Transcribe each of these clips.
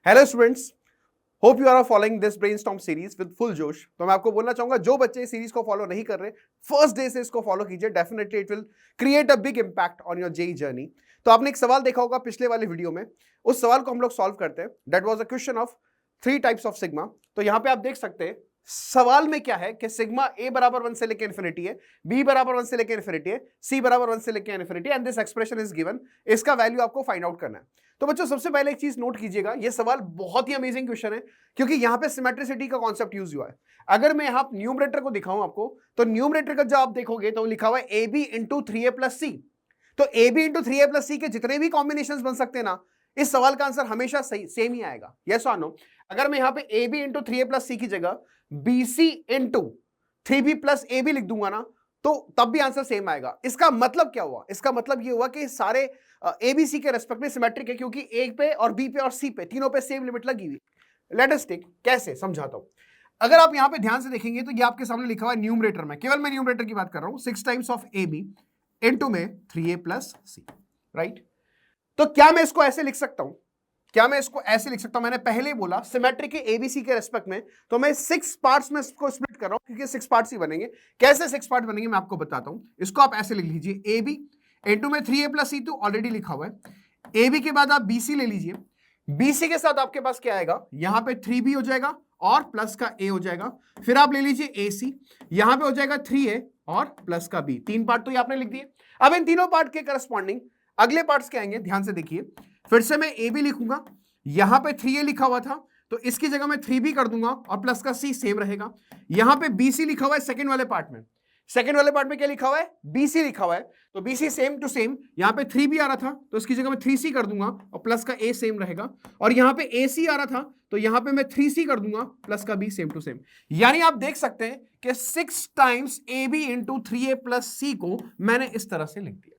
Hello students, hope you are following this brainstorm series with full जोश। तो मैं आपको बोलना चाहूंगा, जो बच्चे इस सीरीज को फॉलो नहीं कर रहे, फर्स्ट डे से इसको फॉलो कीजिए। Definitely it will create a big impact on your JEE journey. तो आपने एक सवाल देखा होगा पिछले वाले वीडियो में, उस सवाल को हम लोग सॉल्व करते हैं। That was a question of 3 types of sigma. तो यहां पे आप देख सकते हैं सवाल में क्या है कि सिग्मा ए बराबर 1 से लेकर इंफिनिटी है, बी बराबर 1 से लेकर इंफिनिटी है, सी बराबर 1 से लेकर infinity, and this expression is given. इसका वैल्यू आपको फाइंड आउट करना है। तो बच्चों, सबसे पहले एक चीज नोट कीजिएगा, ये सवाल बहुत ही अमेजिंग क्वेश्चन है क्योंकि यहां पे सिमेट्रिसिटी का कॉन्सेप्ट यूज हुआ है। अगर मैं यहां न्यूमरेटर को दिखाऊं आपको, तो न्यूमरेटर का जब आप देखोगे तो लिखा हुआ है A B into 3a plus C. तो A B into 3a plus C के जितने भी कॉम्बिनेशन बन सकते हैं ना, इस सवाल का आंसर हमेशा सही सेम ही आएगा। यस और नो? अगर मैं यहां पे A B into 3a plus C की जगह BC into 3b plus A B लिख दूंगा ना, तो तब भी आंसर सेम आएगा। इसका मतलब क्या हुआ? इसका मतलब ये हुआ कि सारे एबीसी के रेस्पेक्ट में सिमेट्रिक है, क्योंकि ए पे और बी पे और सी पे तीनों पे सेम लिमिट लगी हुई। लेट अस टेक, कैसे समझाता हूं। अगर आप यहां पे ध्यान से देखेंगे तो ये आपके सामने लिखा हुआ है न्यूमरेटर में, केवल मैं न्यूमरेटर की बात कर रहा हूं, 6 times of A B into में 3a प्लस सी, राइट। तो क्या मैं इसको ऐसे लिख सकता हूं? क्या मैं इसको ऐसे लिख सकता हूं? मैंने पहले ही बोला सिमेट्रिक के एबीसी के रेस्पेक्ट में, तो मैं 6 पार्ट्स में इसको स्प्लिट कर रहा हूं क्योंकि 6 पार्ट्स ही बनेंगे। कैसे 6 पार्ट बनेंगे मैं आपको बताता हूं। इसको आप ऐसे लिख लीजिए, ए बी इंटू में 3a प्लस सी, तो ऑलरेडी लिखा हुआ है। ए बी के बाद आप बीसी ले लीजिए, बीसी के साथ आपके पास क्या आएगा, यहां पे 3b हो जाएगा और प्लस का a हो जाएगा। फिर आप ले लीजिए ac, यहां पे हो जाएगा 3a और प्लस का b। 3 पार्ट तो ये आपने लिख दिए। अब इन तीनों पार्ट के करस्पॉन्डिंग अगले पार्ट्स क्या आएंगे, ध्यान से देखिए। फिर से मैं ए बी लिखूंगा, यहां पे 3a लिखा हुआ था तो इसकी जगह मैं 3b कर दूंगा और प्लस का c सेम रहेगा। यहां पे bc लिखा हुआ है सेकंड वाले पार्ट में, सेकंड वाले पार्ट में क्या लिखा हुआ है, bc लिखा हुआ है, तो bc सेम टू सेम। यहां पे 3b आ रहा था तो इसकी जगह मैं 3c कर दूंगा और प्लस का a सेम रहेगा। और यहां पे ac आ रहा था तो यहां पे मैं 3c कर दूंगा, प्लस का b सेम टू सेम। यानी आप देख सकते हैं कि 6 times ab into 3a plus c को मैंने इस तरह से लिख दिया,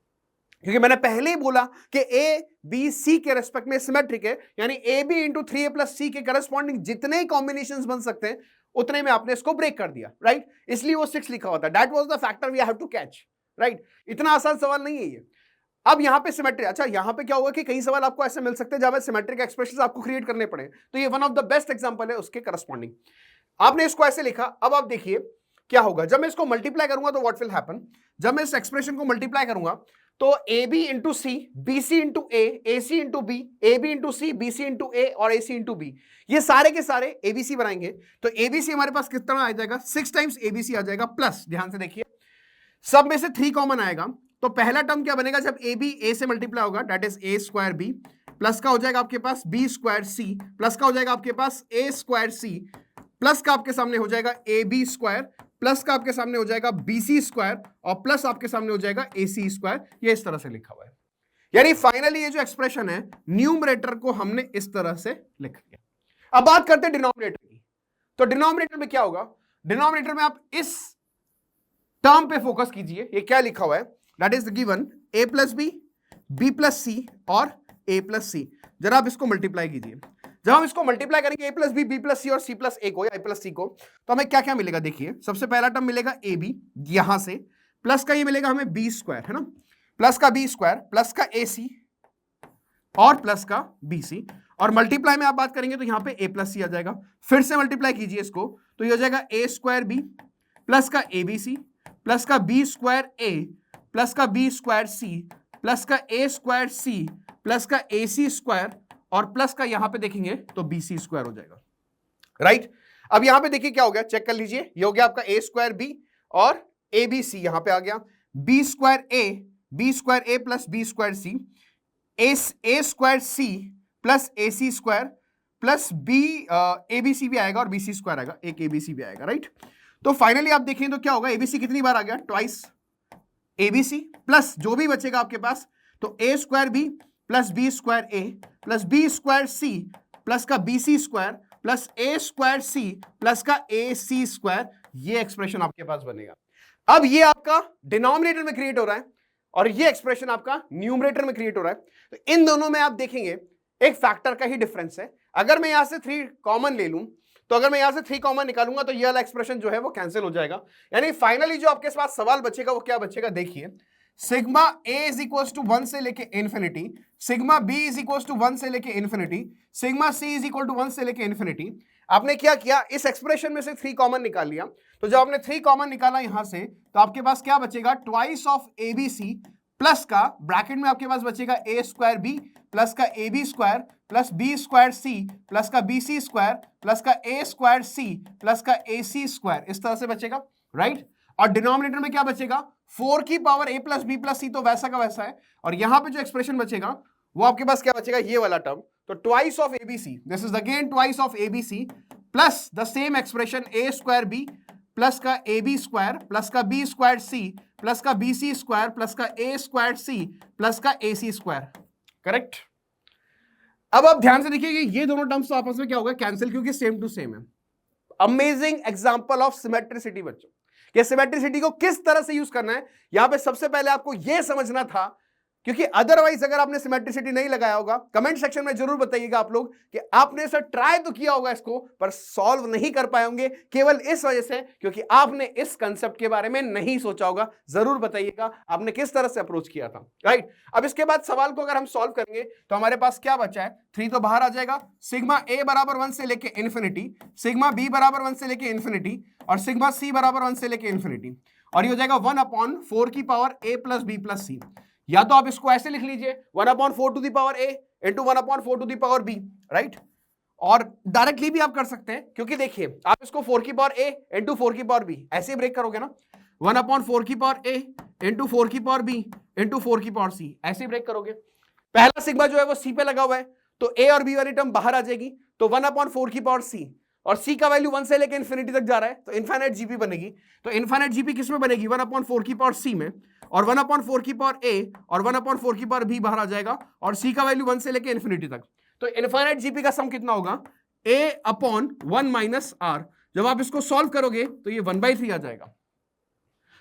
क्योंकि मैंने पहले ही बोला कि ए बी सी के रेस्पेक्ट में सिमेट्रिक है। यानी A B into 3a plus C के करस्पॉन्डिंग जितने कॉम्बिनेशंस बन सकते हैं उतने में आपने इसको ब्रेक कर दिया, राइट। इसलिए वो 6 लिखा होता है। That was the factor we have to catch, right. इतना आसान सवाल नहीं है ये। अब यहां पे सिमेट्री, अच्छा यहां पे क्या होगा कि कई सवाल आपको ऐसे मिल सकते हैं जहां सिमेट्रिक एक्सप्रेशंस आपको क्रिएट करने पड़े, तो ये one of the best example है उसके करस्पॉन्डिंग। आपने इसको ऐसे लिखा। अब आप देखिए क्या होगा जब मैं इसको मल्टीप्लाई करूंगा, तो व्हाट विल हैपन, जब मैं इस एक्सप्रेशन को मल्टीप्लाई करूंगा तो A B into C, B C into A C into B, A B into C, B C into A और ए सी इंटू बी, ये सारे के सारे एबीसी बनाएंगे। तो एबीसी हमारे पास कितना आ जाएगा, 6 टाइम्स एबीसी आ जाएगा। प्लस ध्यान से देखिए, सब में से 3 कॉमन आएगा, तो पहला टर्म क्या बनेगा, जब ए बी ए से मल्टीप्लाई होगा, that is A square B, plus का हो जाएगा आपके पास बी स्क्वायर सी, प्लस का हो जाएगा आपके पास ए स्क्वायर सी, प्लस का आपके सामने हो जाएगा ए बी स्क्वायर, प्लस का आपके सामने हो जाएगा बी सी स्क्वायर और प्लस आपके सामने हो जाएगा ए सी स्क्वायर। ये इस तरह से लिखा हुआ है। यानी फाइनली ये जो एक्सप्रेशन है, न्यूमरेटर को हमने इस तरह से लिख लिया। अब बात करते हैं डिनोमिनेटर की। तो डिनोमिनेटर में क्या होगा, डिनोमिनेटर में आप इस टर्म पे फोकस कीजिए। ये क्या लिखा हुआ है, that is given A plus B plus C और ए प्लस सी। जरा आप इसको मल्टीप्लाई कीजिए। जब हम इसको मल्टीप्लाई करेंगे ए प्लस बी और सी प्लस ए को या ए प्लस सी को, तो हमें क्या क्या मिलेगा, देखिए। सबसे पहला टर्म मिलेगा ए बी, यहां से प्लस का ये मिलेगा हमें बी स्क्वायर, है ना, प्लस का बी स्क्वायर, प्लस का ए सी और प्लस का बी सी। और मल्टीप्लाई में आप बात करेंगे तो यहां पे ए प्लस सी आ जाएगा। फिर से मल्टीप्लाई कीजिए इसको, तो ये हो जाएगा ए स्क्वायर बी प्लस का ए बी सी प्लस का बी स्क्वायर ए प्लस का बी स्क्वायर सी प्लस का ए स्क्वायर सी प्लस का ए सी स्क्वायर और प्लस का यहां पे देखेंगे तो बी सी स्क्वायर हो जाएगा, राइट। अब यहां पे देखिए क्या हो गया, चेक कर लीजिए। ये हो गया आपका ए स्क्वायर बी और ए बी सी, यहां पे आ गया B square A plus B square C, A square C plus A C square plus B A B C भी आएगा और बी सी स्क्वायर आएगा, एक ए बी सी भी आएगा, राइट। तो फाइनली आप देखें तो क्या होगा, एबीसी कितनी बार आ गया, ट्वाइस एबीसी, प्लस जो भी बचेगा आपके पास तो A square B plus B square A plus B square C plus का B C square plus A square C plus का ए सी स्क्वायर। ये एक्सप्रेशन आपके पास बनेगा। अब ये आपका डिनोमिनेटर में क्रिएट हो रहा है और ये एक्सप्रेशन आपका न्यूमरेटर में क्रिएट हो रहा है। तो इन दोनों में आप देखेंगे एक फैक्टर का ही डिफरेंस है। अगर मैं यहां से 3 कॉमन ले लूं, तो अगर मैं यहां से 3 कॉमन निकालूंगा तो ये वाला एक्सप्रेशन जो है वो कैंसिल हो जाएगा। यानी फाइनली जो आपके पास सवाल बचेगा वो क्या बचेगा, देखिए sigma A is equal to 1 से लेके infinity, sigma B is equal to 1 से लेके infinity, sigma C is equal to 1 से लेके इन्फिनिटी। आपने क्या किया, इस एक्सप्रेशन में से 3 कॉमन निकाल लिया। तो जब आपने 3 कॉमन निकाला यहां से, तो आपके पास क्या बचेगा, twice of A B C plus का ब्रैकेट में आपके पास बचेगा ए स्क्वायर बी प्लस का A B square plus B square C plus का बी सी स्क्वायर प्लस का ए स्क्वायर सी प्लस का ए सी स्क्वायर, इस तरह से बचेगा, राइट। और डिनोमिनेटर में क्या बचेगा, 4 की power a plus B plus C, तो वैसा का वैसा है। और यहां पे जो एक्सप्रेशन बचेगा वो आपके पास क्या बचेगा, ये वाला टर्म। तो twice of ABC, this is again twice of ABC plus the same expression A square B plus का ए बी स्क्वायर प्लस का बी स्क्वायर सी प्लस का बी सी स्क्वायर प्लस का ए स्क्वायर सी प्लस का A C square, correct. अब आप ध्यान से देखिए ये दोनों टर्म्स तो आपस में क्या होगा, कैंसिल, क्योंकि सेम टू सेम है। अमेजिंग एग्जांपल ऑफ सिमेट्रिसिटी बच्चों। ये सिमेट्रिसिटी को किस तरह से यूज करना है, यहां पे सबसे पहले आपको यह समझना था, क्योंकि अदरवाइज अगर आपने सिमेट्रिसिटी नहीं लगाया होगा, कमेंट सेक्शन में जरूर बताइएगा आप लोग कि आपने सर ट्राई तो किया होगा इसको पर सॉल्व नहीं कर पाए होंगे, केवल इस वजह से क्योंकि आपने इस कंसेप्ट के बारे में नहीं सोचा होगा। जरूर बताइएगा आपने किस तरह से अप्रोच किया था, राइट। अब इसके बाद सवाल को अगर हम सॉल्व करेंगे तो हमारे पास क्या बचा है, 3 तो बाहर आ जाएगा, सिग्मा ए बराबर 1 से लेके इन्फिनिटी, सिग्मा बी बराबर 1 से लेके इन्फिनिटी और सिग्मा सी बराबर 1 से लेके इन्फिनिटी। और ये हो जाएगा 1/4 की power a plus B plus C. या तो आप इसको ऐसे लिख लीजिए 1/4 to the power a into 1/4 to the power b, right. और डायरेक्टली भी आप कर सकते हैं, क्योंकि देखिए आप इसको 4 की पावर a इंटू 4 की पावर b ऐसे ब्रेक करोगे ना, 1/4 की पावर a इंटू 4 की पावर b इंटू 4 की पावर c ऐसे ब्रेक करोगे। पहला सिग्मा जो है वो c पे लगा हुआ है, तो a और b वाली टर्म बाहर आ जाएगी, तो 1/4 की पावर c और c का वैल्यू 1 से लेकर इन्फिनिटी तक जा रहा है, तो इनफाइनाइट जीपी बनेगी। तो इनफाइनाइट जीपी किस में बनेगी, 1/4 की पावर c में, और 1/4 की पावर a और 1/4 की पावर b बाहर आ जाएगा, और c का वैल्यू 1 से लेकर इन्फिनिटी तक। तो इनफाइनाइट जीपी का सम कितना होगा, a/1 माइनस r। जब आप इसको सॉल्व करोगे तो ये 1/3 आ जाएगा।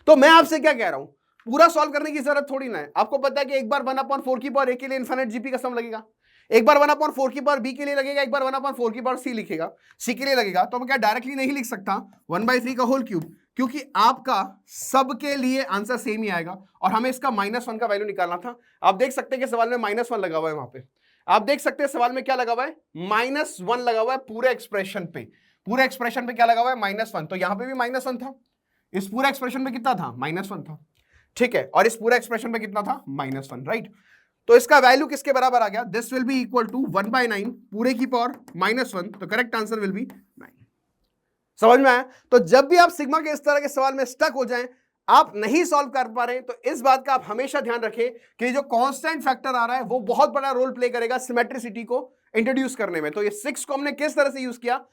तो मैं आपसे क्या कह रहा हूं, पूरा सॉल्व करने की जरूरत थोड़ी ना है। आपको पता है कि एक बार 1/4 की पावर a के लिए इनफाइनाइट जीपी का सम लगेगा, एक बार 1/4 की पावर b के लिए लगेगा, एक बार 1/4 की पावर c लिखेगा, c के लिए लगेगा। तो मैं क्या डायरेक्टली नहीं लिख सकता 1/3 का होल क्यूब, क्योंकि आपका सबके लिए आंसर सेम ही आएगा और हमें इसका -1 का वैल्यू निकालना था। आप देख सकते हैं कि सवाल में -1 लगा हुआ है, वहां पे आप देख सकते हैं सवाल में क्या लगा हुआ है, -1 लगा हुआ है पूरे एक्सप्रेशन पे। पूरे एक्सप्रेशन पे क्या लगा हुआ है, -1। तो यहां पे भी -1 था, इस पूरे एक्सप्रेशन पे कितना था, -1 था, ठीक है। और इस पूरे एक्सप्रेशन पे कितना था, -1, राइट। तो इसका वैल्यू किसके बराबर आ गया, this will be equal to 1/9 पूरे की पावर -1। तो करेक्ट आंसर विल बी 9। समझ में आया। तो जब भी आप सिग्मा के इस तरह के सवाल में स्टक हो जाएं, आप नहीं सॉल्व कर पा रहे हैं, तो इस बात का आप हमेशा ध्यान रखें कि जो कांस्टेंट फैक्टर आ रहा है वो बहुत बड़ा रोल प्ले करेगा सिमेट्रिसिटी को इंट्रोड्यूस करने में। तो ये 6 को हमने किस तरह से यूज किया,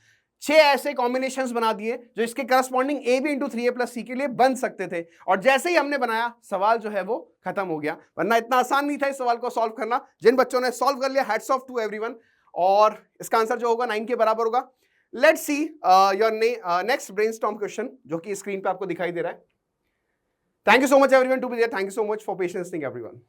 6 ऐसे कॉम्बिनेशंस बना दिए जो इसके corresponding A B into 3a plus C के लिए बन सकते थे, और जैसे ही हमने बनाया सवाल जो है वो खत्म हो गया। वरना इतना आसान नहीं था इस सवाल को सॉल्व करना। जिन बच्चों ने सॉल्व कर लिया, हैट्स ऑफ टू एवरीवन। और इसका आंसर जो होगा 9 के बराबर होगा। Let's see your next brainstorm question, जो कि स्क्रीन पे आपको दिखाई दे रहा है। Thank you so much everyone to be there, thank you so much for patience everyone.